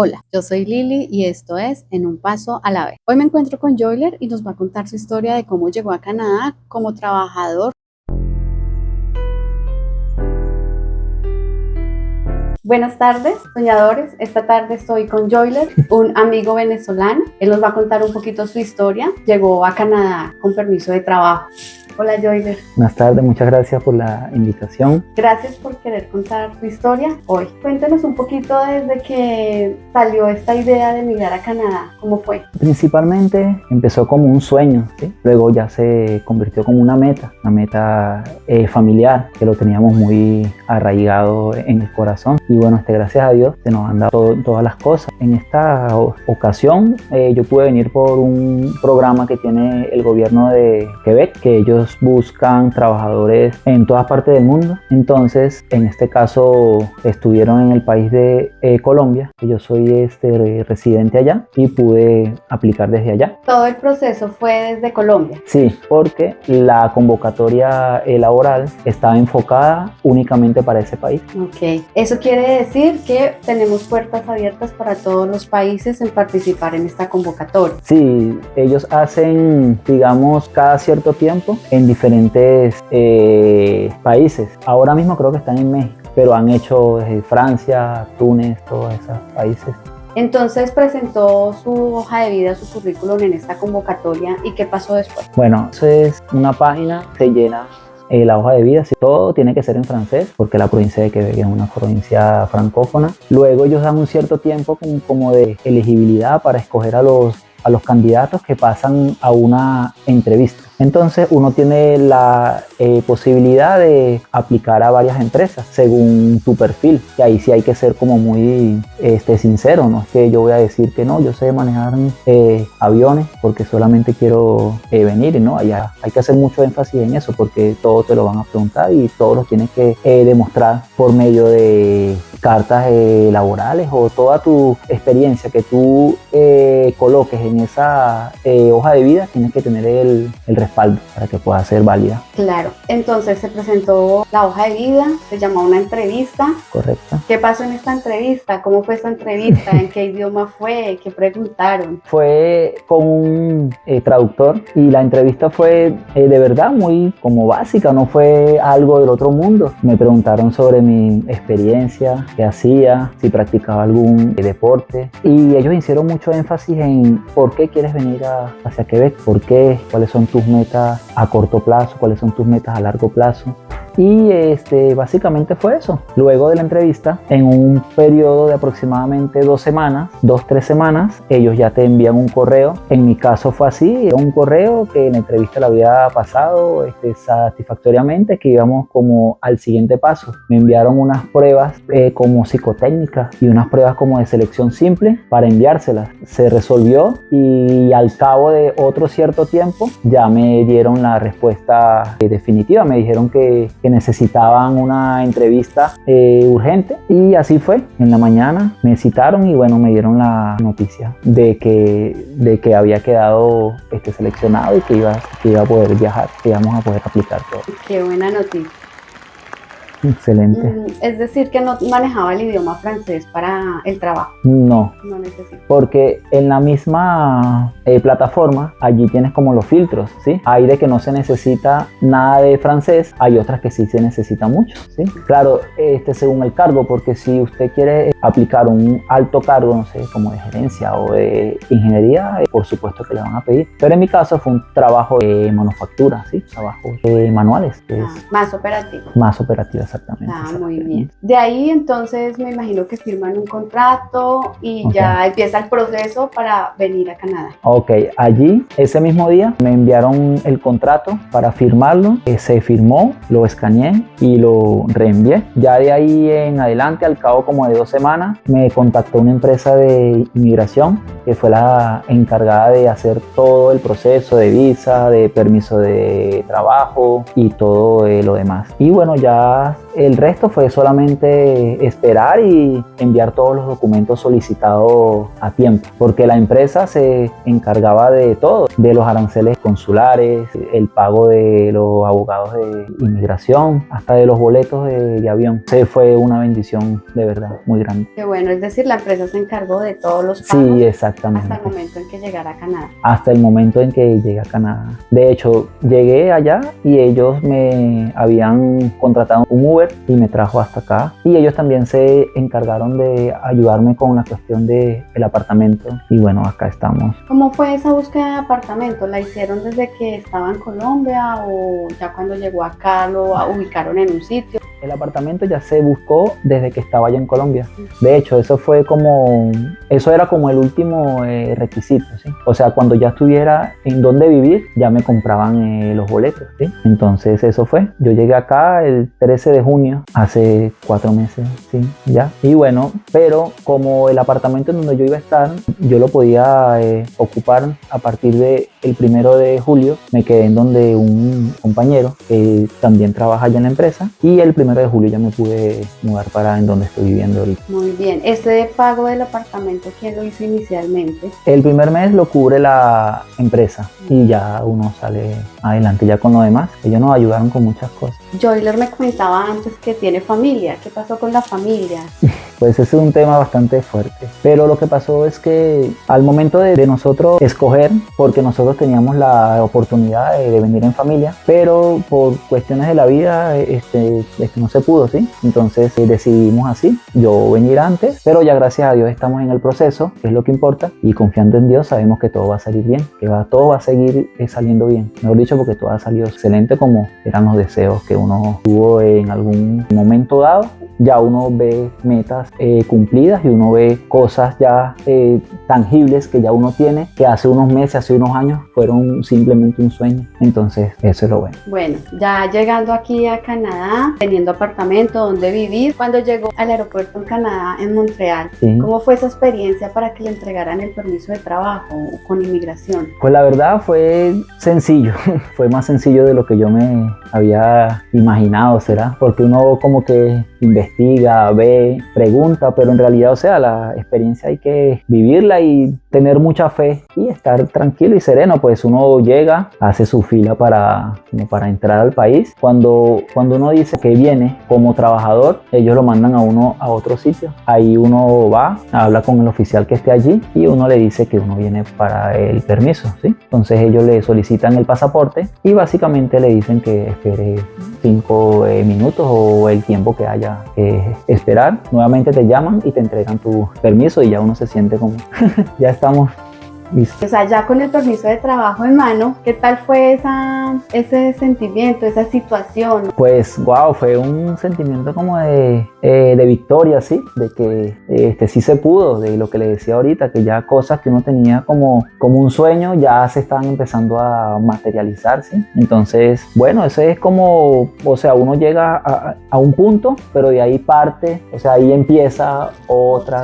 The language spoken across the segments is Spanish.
Hola, yo soy Lili y esto es En un Paso a la Vez. Hoy me encuentro con Joyler y nos va a contar su historia de cómo llegó a Canadá como trabajador. Buenas tardes, soñadores. Esta tarde estoy con Joyler, un amigo venezolano. Él nos va a contar un poquito su historia. Llegó a Canadá con permiso de trabajo. Hola, Joyler. Buenas tardes, muchas gracias por la invitación. Gracias por querer contar tu historia hoy. Cuéntanos un poquito desde que salió esta idea de emigrar a Canadá. ¿Cómo fue? Principalmente empezó como un sueño, ¿sí? Luego ya se convirtió como una meta familiar, que lo teníamos muy arraigado en el corazón. Y bueno, gracias a Dios se nos han dado todas las cosas. En esta ocasión yo pude venir por un programa que tiene el gobierno de Quebec, que ellos buscan trabajadores en todas partes del mundo. Entonces, en este caso, estuvieron en el país de Colombia. Yo soy residente allá y pude aplicar desde allá. ¿Todo el proceso fue desde Colombia? Sí, porque la convocatoria laboral estaba enfocada únicamente para ese país. Ok, eso quiere decir que tenemos puertas abiertas para todos los países en participar en esta convocatoria. Sí, ellos hacen, digamos, cada cierto tiempo en diferentes países. Ahora mismo creo que están en México, pero han hecho desde Francia, Túnez, todos esos países. Entonces presentó su hoja de vida, su currículum en esta convocatoria. ¿Y qué pasó después? Bueno, eso es una página, se llena la hoja de vida, todo tiene que ser en francés porque la provincia de Quebec es una provincia francófona. Luego ellos dan un cierto tiempo como de elegibilidad para escoger a los candidatos que pasan a una entrevista. Entonces uno tiene la posibilidad de aplicar a varias empresas según tu perfil, y ahí sí hay que ser como muy sincero. No es que yo voy a decir que no, yo sé manejar aviones porque solamente quiero venir, ¿no? Allá hay que hacer mucho énfasis en eso porque todo te lo van a preguntar y todo lo tienes que demostrar por medio de cartas laborales o toda tu experiencia que tú coloques en esa hoja de vida. Tienes que tener el respaldo para que pueda ser válida. Claro, entonces se presentó la hoja de vida, se llamó una entrevista. Correcto. ¿Qué pasó en esta entrevista? ¿Cómo fue esta entrevista? ¿En qué idioma fue? ¿Qué preguntaron? Fue con un traductor y la entrevista fue de verdad muy como básica, no fue algo del otro mundo. Me preguntaron sobre mi experiencia, qué hacía, si practicaba algún deporte, y ellos hicieron mucho énfasis en por qué quieres venir hacia Quebec, por qué, cuáles son tus metas a corto plazo, cuáles son tus metas a largo plazo. Y básicamente fue eso. Luego de la entrevista, en un periodo de aproximadamente 2-3 semanas, ellos ya te envían un correo. En mi caso fue así, era un correo que en la entrevista le había pasado satisfactoriamente, que íbamos como al siguiente paso. Me enviaron unas pruebas como psicotécnicas y unas pruebas como de selección simple para enviárselas. Se resolvió y al cabo de otro cierto tiempo ya me dieron la respuesta definitiva. Me dijeron que necesitaban una entrevista urgente, y así fue. En la mañana me citaron y bueno, me dieron la noticia de que había quedado seleccionado y que iba a poder viajar, que íbamos a poder aplicar todo. Qué buena noticia. Excelente. Es decir, que no manejaba el idioma francés para el trabajo. No necesito. Porque en la misma plataforma, allí tienes como los filtros, ¿sí? Hay de que no se necesita nada de francés, hay otras que sí se necesita mucho, ¿sí? Claro, según el cargo, porque si usted quiere aplicar un alto cargo, no sé, como de gerencia o de ingeniería, por supuesto que le van a pedir. Pero en mi caso fue un trabajo de manufactura, ¿sí? Trabajos manuales. Más operativo. Más operativo, exactamente. Muy bien. De ahí entonces me imagino que firman un contrato y ya empieza el proceso para venir a Canadá. Ok, allí ese mismo día me enviaron el contrato para firmarlo, se firmó, lo escaneé y lo reenvié. Ya de ahí en adelante, al cabo como de 2 semanas, me contactó una empresa de inmigración que fue la encargada de hacer todo el proceso de visa, de permiso de trabajo y todo lo demás. Y bueno, ya el resto fue solamente esperar y enviar todos los documentos solicitados a tiempo, porque la empresa se encargaba de todo, de los aranceles consulares, el pago de los abogados de inmigración, hasta de los boletos de avión. Sí, fue una bendición de verdad muy grande. Qué bueno, es decir, la empresa se encargó de todos los pagos. Sí, exactamente. Hasta el momento en que llegara a Canadá. Hasta el momento en que llegué a Canadá. De hecho, llegué allá y ellos me habían contratado un Uber y me trajo hasta acá. Y ellos también se encargaron de ayudarme con la cuestión del apartamento. Y bueno, acá estamos. ¿Cómo fue esa búsqueda de apartamento? ¿La hicieron desde que estaba en Colombia o ya cuando llegó acá lo ubicaron en un sitio? El apartamento ya se buscó desde que estaba allá en Colombia. De hecho, eso era como el último requisito, ¿sí? O sea, cuando ya estuviera en dónde vivir, ya me compraban los boletos, ¿sí? Entonces eso fue. Yo llegué acá el 13 de junio, hace 4 meses, ¿sí? Ya. Y bueno, pero como el apartamento en donde yo iba a estar, yo lo podía ocupar a partir del 1 de julio. Me quedé en donde un compañero que también trabaja allá en la empresa, y el 1 de julio ya me pude mudar para en donde estoy viviendo ahorita. Muy bien. ¿Ese pago del apartamento quién lo hizo inicialmente? El primer mes lo cubre la empresa y ya uno sale adelante ya con lo demás. Ellos nos ayudaron con muchas cosas. Joyler me comentaba antes que tiene familia. ¿Qué pasó con la familia? Pues ese es un tema bastante fuerte, pero lo que pasó es que al momento de nosotros escoger, porque nosotros teníamos la oportunidad de venir en familia, pero por cuestiones de la vida no se pudo, ¿sí? Entonces decidimos así, yo venir antes, pero ya gracias a Dios estamos en el proceso, que es lo que importa, y confiando en Dios sabemos que todo va a salir bien, que todo va a seguir saliendo bien, mejor dicho, porque todo ha salido excelente como eran los deseos que uno tuvo en algún momento dado. Ya uno ve metas cumplidas y uno ve cosas ya tangibles que ya uno tiene, que hace unos meses, hace unos años fueron simplemente un sueño. Entonces eso es lo bueno. Bueno, ya llegando aquí a Canadá, teniendo apartamento donde vivir, cuando llegó al aeropuerto en Canadá, en Montreal, Sí. ¿Cómo fue esa experiencia para que le entregaran el permiso de trabajo con inmigración? Pues la verdad fue sencillo, fue más sencillo de lo que yo me había imaginado, ¿será? Porque uno como que investiga, ve, pregunta, pero en realidad, o sea, la experiencia hay que vivirla y tener mucha fe y estar tranquilo y sereno. Pues uno llega, hace su fila para entrar al país. Cuando uno dice que viene como trabajador, ellos lo mandan a uno a otro sitio. Ahí uno va, habla con el oficial que esté allí y uno le dice que uno viene para el permiso, ¿sí? Entonces ellos le solicitan el pasaporte y básicamente le dicen que espere 5 minutos o el tiempo que haya que esperar. Nuevamente te llaman y te entregan tu permiso y ya uno se siente como ya estamos listos. O sea, ya con el permiso de trabajo en mano, ¿qué tal fue ese sentimiento, esa situación? Pues wow, fue un sentimiento como de victoria, ¿sí? De que sí se pudo, de lo que le decía ahorita, que ya cosas que uno tenía como un sueño ya se estaban empezando a materializar, ¿sí? Entonces, bueno, eso es como, o sea, uno llega a un punto, pero de ahí parte, o sea, ahí empieza otra,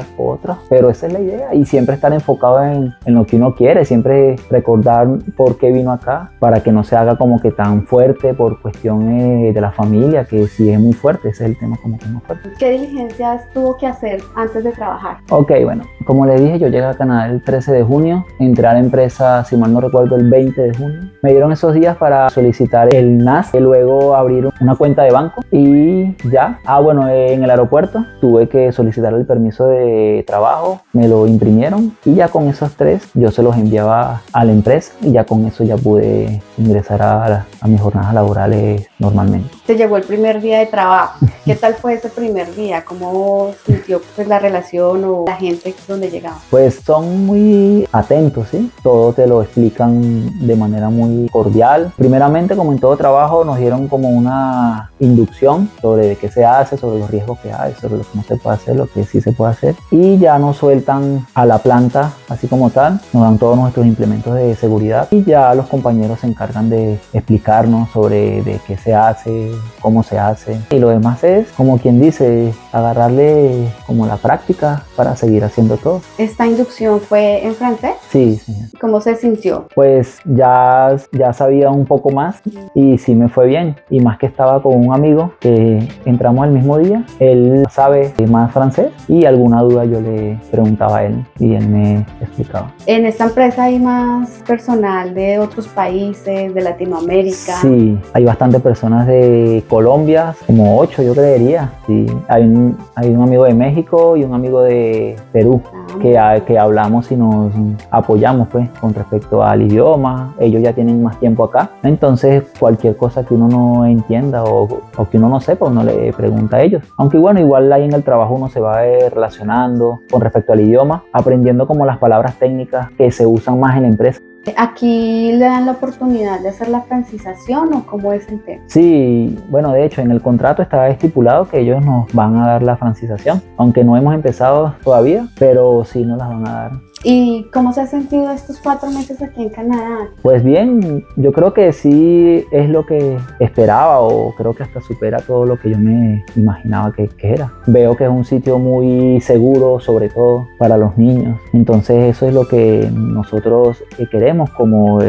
pero esa es la idea, y siempre estar enfocado en lo que uno quiere, siempre recordar por qué vino acá, para que no se haga como que tan fuerte por cuestiones de la familia, que sí es muy fuerte, ese es el tema como que más fuerte. ¿Qué diligencias tuvo que hacer antes de trabajar? Ok, bueno, como les dije, yo llegué a Canadá el 13 de junio, entré a la empresa, si mal no recuerdo, el 20 de junio. Me dieron esos días para solicitar el NAS y luego abrir una cuenta de banco y ya. Bueno, en el aeropuerto tuve que solicitar el permiso de trabajo, me lo imprimieron y ya con esos 3 yo se los enviaba a la empresa y ya con eso ya pude ingresar a mis jornadas laborales normalmente. Te llegó el primer día de trabajo. ¿Qué tal fue ese primer día? ¿Cómo sintió pues, la relación o la gente donde llegaba? Pues son muy atentos, ¿sí? Todo te lo explican de manera muy cordial. Primeramente, como en todo trabajo, nos dieron como una inducción sobre de qué se hace, sobre los riesgos que hay, sobre lo que no se puede hacer, lo que sí se puede hacer. Y ya nos sueltan a la planta, así como tal. Nos dan todos nuestros implementos de seguridad y ya los compañeros se encargan de explicarnos sobre de qué se hace, cómo se hace. Y lo demás es, como quien dice, agarrarle como la práctica para seguir haciendo todo. ¿Esta inducción fue en francés? Sí, señor. ¿Cómo se sintió? Pues ya sabía un poco más y sí me fue bien. Y más que estaba con un amigo que entramos el mismo día. Él sabe más francés y alguna duda yo le preguntaba a él y él me explicaba. ¿En esta empresa hay más personal de otros países, de Latinoamérica? Sí, hay bastante personas de Colombia, como 8 yo creería. Sí, hay un amigo de México y un amigo de Perú que hablamos y nos apoyamos pues con respecto al idioma. Ellos ya tienen más tiempo acá, entonces cualquier cosa que uno no entienda o que uno no sepa, uno le pregunta a ellos. Aunque bueno, igual ahí en el trabajo uno se va relacionando con respecto al idioma, aprendiendo como las palabras técnicas que se usan más en la empresa. ¿Aquí le dan la oportunidad de hacer la francización o cómo es el tema? Sí, bueno, de hecho en el contrato está estipulado que ellos nos van a dar la francización, aunque no hemos empezado todavía, pero sí nos las van a dar. ¿Y cómo se ha sentido estos 4 meses aquí en Canadá? Pues bien, yo creo que sí es lo que esperaba o creo que hasta supera todo lo que yo me imaginaba que era. Veo que es un sitio muy seguro, sobre todo para los niños. Entonces eso es lo que nosotros queremos como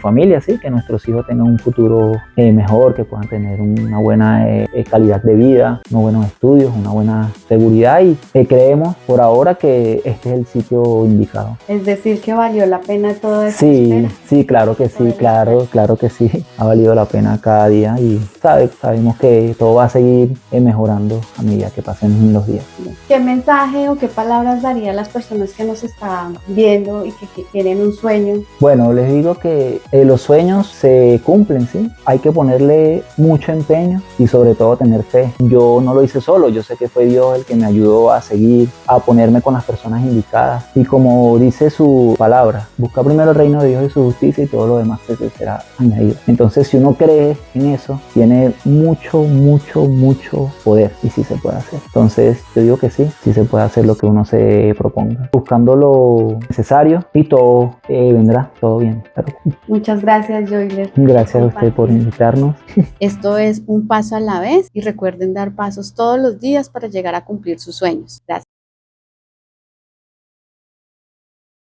familia, ¿sí? Que nuestros hijos tengan un futuro mejor, que puedan tener una buena calidad de vida, unos buenos estudios, una buena seguridad y creemos por ahora que este es el sitio indicado. Es decir, que valió la pena todo esto. Sí, claro que sí, claro que sí. Ha valido la pena cada día y sabemos que todo va a seguir mejorando a medida que pasen los días. ¿Qué mensaje o qué palabras daría a las personas que nos están viendo y que tienen un sueño? Bueno, les digo que los sueños se cumplen, ¿sí? Hay que ponerle mucho empeño y sobre todo tener fe. Yo no lo hice solo, yo sé que fue Dios el que me ayudó a seguir, a ponerme con las personas indicadas y como dice su palabra, busca primero el reino de Dios y su justicia y todo lo demás te será añadido. Entonces, si uno cree en eso, tiene mucho poder y sí se puede hacer. Entonces, yo digo que sí se puede hacer lo que uno se proponga, buscando lo necesario y todo vendrá, todo bien. Claro. Muchas gracias, Joyler. Gracias a usted por invitarnos. Esto es un paso a la vez y recuerden dar pasos todos los días para llegar a cumplir sus sueños. Gracias.